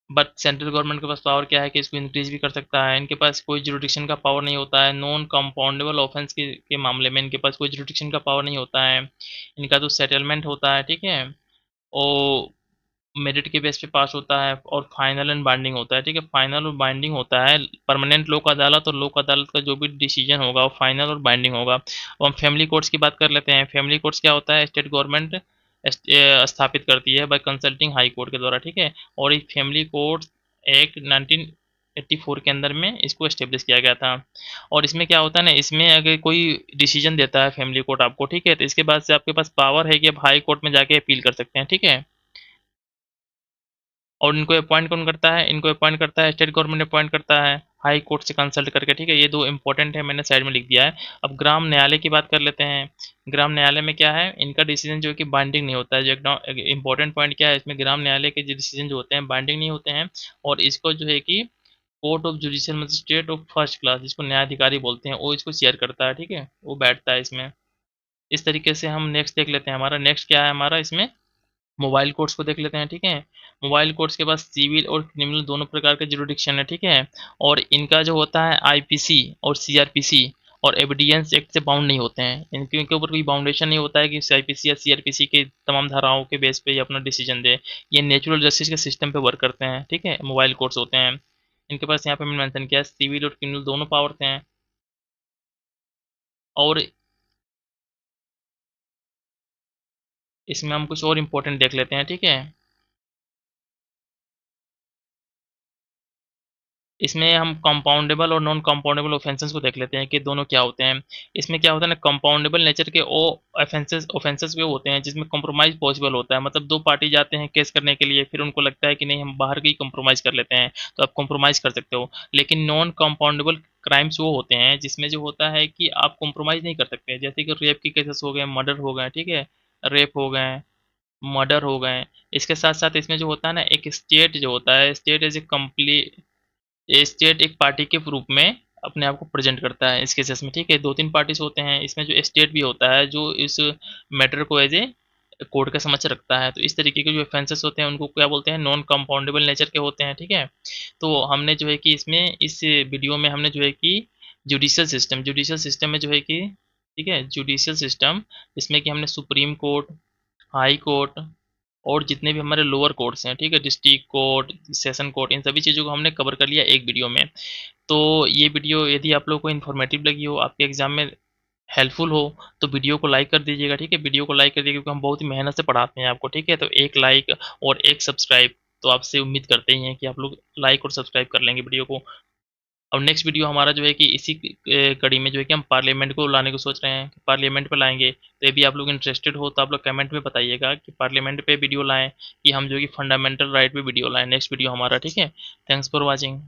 बट सेंट्रल गवर्नमेंट के पास पावर क्या है कि इसको इंक्रीज भी कर सकता है। इनके पास कोई जुरिडिक्शन का पावर नहीं होता है। नॉन कंपाउंडेबल ऑफेंस के मामले में इनके पास कोई जुरिडिक्शन का पावर नहीं होता है। इनका जो सेटलमेंट होता है, ठीक है, वो मेरिट के बेस पे पास होता है और फाइनल एंड बाइंडिंग होता है, ठीक है। फाइनल और बाइंडिंग होता है परमानेंट लोक अदालत, और लोक अदालत का जो भी डिसीजन होगा वो फाइनल और बाइंडिंग होगा। अब हम फैमिली कोर्ट्स की बात कर लेते हैं। फैमिली कोर्ट्स क्या होता है? स्टेट गवर्नमेंट स्थापित करती है बाय कंसल्टिंग हाई कोर्ट के द्वारा, ठीक है। और ये फैमिली कोर्ट एक्ट 1984 के अंदर में इसको एस्टेब्लिश किया गया था। और इसमें क्या होता है ना, इसमें अगर कोई डिसीजन देता है फैमिली कोर्ट आपको, ठीक है, तो इसके बाद से आपके पास पावर है कि आप हाई कोर्ट में जाके अपील कर सकते हैं, ठीक है। और इनको अपॉइंट कौन करता है? इनको अपॉइंट करता है स्टेट गवर्नमेंट अपॉइंट करता है हाई कोर्ट से कंसल्ट करके, ठीक है। ये दो इंपॉर्टेंट है, मैंने साइड में लिख दिया है। अब ग्राम न्यायालय की बात कर लेते हैं। ग्राम न्यायालय में क्या है? इनका डिसीजन जो है कि बाइंडिंग नहीं होता है। जो एक इंपॉर्टेंट पॉइंट क्या है इसमें, ग्राम न्यायालय के जो डिसीजन जो होते हैं बाइंडिंग नहीं होते हैं। और इसको जो है कि court of judicial magistrate of first class, जिसको न्यायाधिकारी बोलते हैं, वो इसको शेयर करता है, ठीक है, वो बैठता है इसमें। इस तरीके से हम नेक्स्ट देख लेते हैं। हमारा नेक्स्ट क्या है? हमारा इसमें मोबाइल कोर्ट्स को देख लेते हैं, ठीक है। मोबाइल कोर्ट्स के पास सिविल और क्रिमिनल दोनों प्रकार के जुरिडिक्शन है, ठीक है। और इनका जो होता है आईपीसी और सीआरपीसी, और एविडेंस एक्ट से बाउंड नहीं होते हैं। इनके ऊपर कोई बाउंडेशन नहीं होता है कि सीआईपीसी या सीआरपीसी के तमाम धाराओं के बेस पे ये अपना डिसीजन दे। ये नेचुरल जस्टिस के सिस्टम पे वर्क करते हैं, ठीक है। मोबाइल कोर्ट्स होते हैं इनके पास, यहाँ पे मैंने मेंशन किया सिविल और क्रिमिनल दोनों पावर्स हैं। और इसमें हम कुछ और इम्पोर्टेंट देख लेते हैं, ठीक है। इसमें हम कंपाउंडेबल और नॉन कंपाउंडेबल ऑफेंसेस को देख लेते हैं कि दोनों क्या होते हैं। इसमें क्या होता है ना, कंपाउंडेबल नेचर के वो ऑफेंसेस वे होते हैं जिसमें कंप्रोमाइज पॉसिबल होता है। मतलब दो पार्टी जाते हैं केस करने के लिए, फिर उनको लगता है कि नहीं हम बाहर की कंप्रोमाइज कर लेते हैं, तो आप कंप्रोमाइज कर सकते हो। लेकिन नॉन कंपाउंडेबल क्राइम्स वो होते हैं जिसमें जो होता है कि आप कंप्रोमाइज नहीं कर सकते, जैसे कि रेप के केसेस हो गए, मर्डर हो गए, ठीक है। रेप हो गए, मर्डर हो गए। इसके साथ साथ इसमें जो होता है ना, एक स्टेट जो होता है, स्टेट एज ए कंप्लीट, ये स्टेट एक पार्टी के रूप में अपने आप को प्रेजेंट करता है इस केसेस में, ठीक है। दो तीन पार्टीज होते हैं इसमें, जो स्टेट भी होता है जो इस मैटर को एज ए कोर्ट के समक्ष रखता है। तो इस तरीके के जो ऑफेंसेस होते हैं उनको क्या बोलते हैं, नॉन कंपाउंडेबल नेचर के होते हैं, ठीक है। तो हमने जो है कि इसमें इस वीडियो में हमने जो है कि जुडिशियल सिस्टम में जो है कि, ठीक है, जुडिशियल सिस्टम, जिसमें कि हमने सुप्रीम कोर्ट, हाई कोर्ट और जितने भी हमारे लोअर कोर्ट्स हैं, ठीक है, डिस्ट्रिक्ट कोर्ट, सेशन कोर्ट, इन सभी चीज़ों को हमने कवर कर लिया एक वीडियो में। तो ये वीडियो यदि आप लोगों को इन्फॉर्मेटिव लगी हो, आपके एग्जाम में हेल्पफुल हो, तो वीडियो को लाइक कर दीजिएगा, ठीक है। वीडियो को लाइक कर दीजिएगा क्योंकि हम बहुत ही मेहनत से पढ़ाते हैं आपको, ठीक है। तो एक लाइक और एक सब्सक्राइब तो आपसे उम्मीद करते ही हैं कि आप लोग लाइक और सब्सक्राइब कर लेंगे वीडियो को। और नेक्स्ट वीडियो हमारा जो है कि इसी कड़ी में जो है कि हम पार्लियामेंट को लाने को सोच रहे हैं, पार्लियामेंट पे लाएंगे। तो यदि आप लोग इंटरेस्टेड हो तो आप लोग कमेंट में बताइएगा कि पार्लियामेंट पे वीडियो लाएं कि हम जो है कि फंडामेंटल राइट पे वीडियो लाएं, नेक्स्ट वीडियो हमारा, ठीक है। Thanks for watching.